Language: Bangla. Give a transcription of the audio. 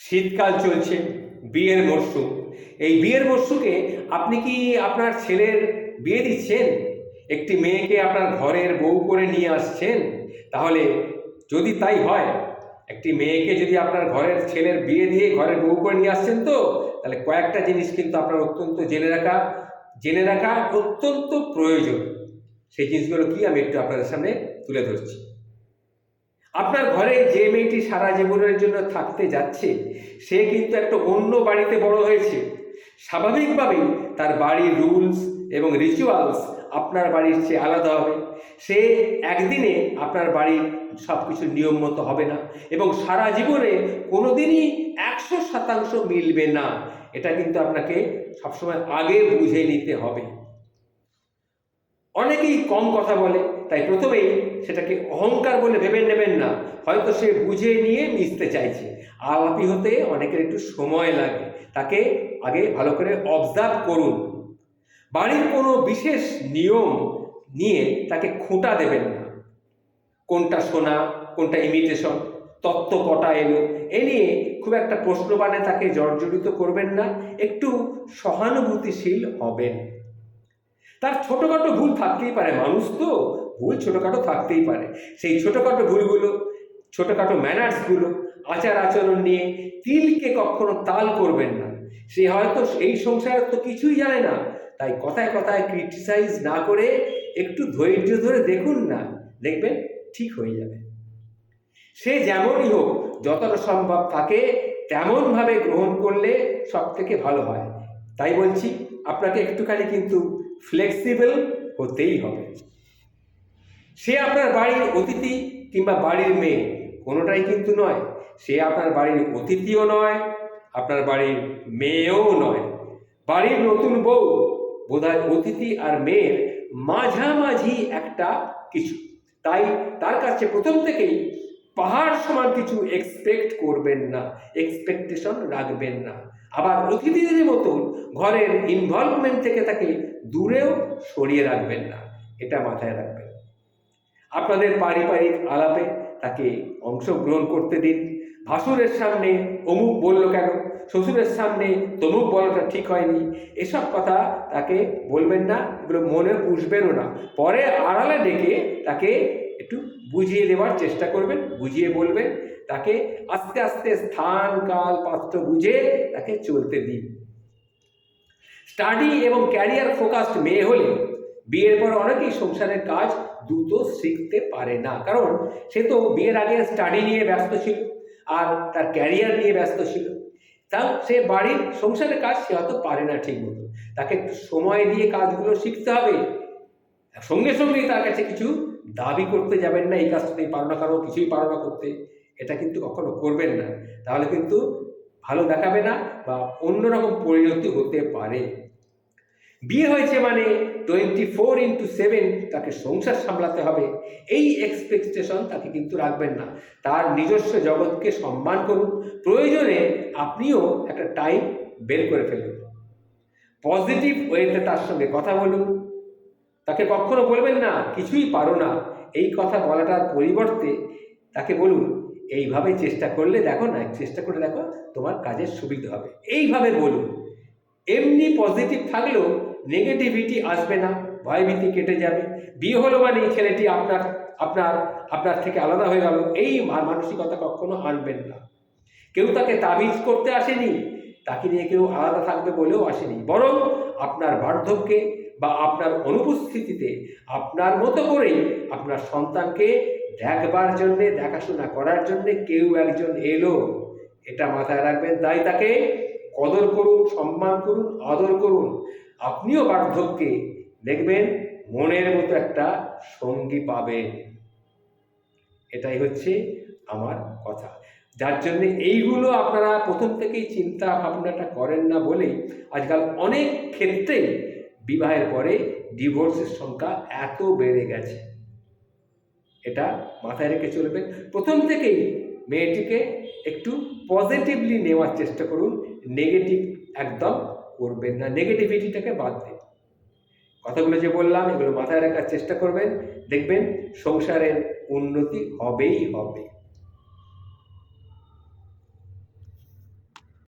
শীতকাল চলছে, বিয়ের মরশুম। এই বিয়ের মরশুমে আপনি কি আপনার ছেলের বিয়ে দিচ্ছেন? একটি মেয়েকে আপনার ঘরের বউ করে নিয়ে আসছেন? তাহলে যদি তাই হয়, একটি মেয়েকে যদি আপনার ঘরের ছেলের বিয়ে দিয়ে ঘরের বউ করে নিয়ে আসছেন, তো তাহলে কয়েকটা জিনিস কিন্তু আপনার অত্যন্ত জেনে রাখা অত্যন্ত প্রয়োজন। সেই জিনিসগুলো কি আমি একটু আপনাদের সামনে তুলে ধরছি। আপনার ঘরে যে মেয়েটি সারা জীবনের জন্য থাকতে যাচ্ছে, সে কিন্তু একটা অন্য বাড়িতে বড় হয়েছে। স্বাভাবিকভাবেই তার বাড়ির রুলস এবং রিচুয়ালস আপনার বাড়ির চেয়ে আলাদা হবে। সে একদিনে আপনার বাড়ির সব কিছু নিয়ম মতো হবে না, এবং সারা জীবনে কোনোদিনই 100% মিলবে না। এটা কিন্তু আপনাকে সবসময় আগে বুঝে নিতে হবে। অনেকেই কম কথা বলে, তাই প্রথমেই সেটাকে অহংকার বলে ভেবে নেবেন না। হয়তো সে বুঝে নিয়ে মিশতে চাইছে। আলাপি হতে অনেকের একটু সময় লাগে, তাকে আগে ভালো করে অবজার্ভ করুন। বাড়ির কোনো বিশেষ নিয়ম নিয়ে তাকে খোঁটা দেবেন না। কোনটা সোনা, কোনটা ইমিটেশন, তত্ত্ব কটা এলো, এ নিয়ে খুব একটা প্রশ্নবাণে তাকে জর্জরিত করবেন না। একটু সহানুভূতিশীল হবেন। তার ছোটোখাটো ভুল থাকতেই পারে, মানুষ তো, ভুল ছোটোখাটো থাকতেই পারে। সেই ছোটোখাটো ভুলগুলো, ছোটোখাটো ম্যানার্সগুলো, আচার আচরণ নিয়ে তিলকে কখনো তাল করবেন না। সে হয়তো এই সংসারে তো কিছুই জানে না, তাই কথায় কথায় ক্রিটিসাইজ না করে একটু ধৈর্য ধরে দেখুন না, দেখবেন ঠিক হয়ে যাবে। সে যেমনই হোক, যতটা সম্ভব তাকে তেমনভাবে গ্রহণ করলে সব থেকে ভালো হয়। তাই বলছি, আপনাকে একটুখানি কিন্তু ফ্লেক্সিবল হতেই হবে। সে আপনার বাড়ির অতিথি কিংবা বাড়ির মেয়ে কোনোটাই কিন্তু নয়। সে আপনার বাড়ির অতিথিও নয়, আপনার বাড়ির মেয়েও নয়। বাড়ির নতুন বউ বোধহয় অতিথি আর মেয়ের মাঝামাঝি একটা কিছু। তাই তার কাছে প্রথম থেকেই পাহাড় সমান কিছু এক্সপেক্ট করবেন না, এক্সপেকটেশন রাখবেন না। আবার অতিথিদের মতন ঘরের ইনভলভমেন্ট থেকে তাকে দূরেও সরিয়ে রাখবেন না, এটা মাথায় রাখবেন। আপনাদের পারিবারিক আলাপে তাকে অংশগ্রহণ করতে দিন। ভাসুরের সামনে অমুক বলল কেন, শ্বশুরের সামনে তমুক বলাটা ঠিক হয়নি, এসব কথা তাকে বলবেন না, এগুলো মনে পুষবেনও না। পরে আড়ালে ডেকে তাকে একটু বুঝিয়ে দেওয়ার চেষ্টা করবেন, বুঝিয়ে বলবেন। তাকে আস্তে আস্তে স্থান কাল পাত্র বুঝে তাকে চলতে দিন। স্টাডি এবং ক্যারিয়ার ফোকাসড মেয়ে হলে বিয়ের পর অনেকেই সংসারের কাজ দ্রুত শিখতে পারে না, কারণ সে তো বিয়ের আগে স্টাডি নিয়ে ব্যস্ত ছিল আর তার ক্যারিয়ার নিয়ে ব্যস্ত ছিল। তা সে বাড়ির সংসারের কাজ সে হয়তো পারে না ঠিক মতো। তাকে একটু সময় দিয়ে কাজগুলো শিখতে হবে। সঙ্গে সঙ্গেই তার কাছে কিছু দাবি করতে যাবেন না, এই কাজটা তুমি পারো না, কারো কিছুই পারো না করতে, এটা কিন্তু কখনো করবেন না। তাহলে কিন্তু ভালো দেখাবে না বা অন্যরকম পরিণতি হতে পারে। বিয়ে হয়েছে মানে 24/7 তাকে সংসার সামলাতে হবে, এই এক্সপেকটেশন তাকে কিন্তু রাখবেন না। তার নিজস্ব জগৎকে সম্মান করুন। প্রয়োজনে আপনিও একটা টাইম বের করে ফেলুন। পজিটিভ ওয়েতে তার সঙ্গে কথা বলুন। তাকে কখনো বলবেন না কিছুই পারো না, এই কথা বলাটার পরিবর্তে তাকে বলুন, এইভাবে চেষ্টা করলে দেখো না, চেষ্টা করে দেখো, তোমার কাজের সুবিধা হবে, এইভাবে বলুন। এমনি পজিটিভ থাকলেও নেগেটিভিটি আসবে না, ভয়ভীতি কেটে যাবে। বিয়ে হলো মানে ছেলেটি আপনার আপনার আপনার থেকে আলাদা হয়ে গেল, এই মানসিকতা কখনো আনবেন না। কেউ তাকে তাবিজ করতে আসেনি, তাকে নিয়ে কেউ আলাদা থাকবে বলেও আসেনি, বরং আপনার বার্ধক্যে বা আপনার অনুপস্থিতিতে আপনার মতো করেই আপনার সন্তানকে দেখবার জন্যে, দেখাশোনা করার জন্যে কেউ একজন এলো, এটা মাথায় রাখবেন। তাই তাকে কদর করুন, সম্মান করুন, আদর করুন। আপনিও বার্ধক্যে দেখবেন মনের মতো একটা সঙ্গী পাবেন। এটাই হচ্ছে আমার কথা। যার জন্যে এইগুলো আপনারা প্রথম থেকেই চিন্তা ভাবনাটা করেন না বলেই আজকাল অনেক ক্ষেত্রেই বিবাহের পরে ডিভোর্সের সংখ্যা এত বেড়ে গেছে। এটা মাথায় রেখে চলবেন। প্রথম থেকেই মেয়েটিকে একটু পজিটিভলি নেওয়ার চেষ্টা করুন, নেগেটিভ একদম করবেন না, নেগেটিভিটিটাকে বাদ দিন। কথাগুলো যে বললাম এগুলো মাথায় রাখার চেষ্টা করবেন, দেখবেন সংসারের উন্নতি হবেই হবে।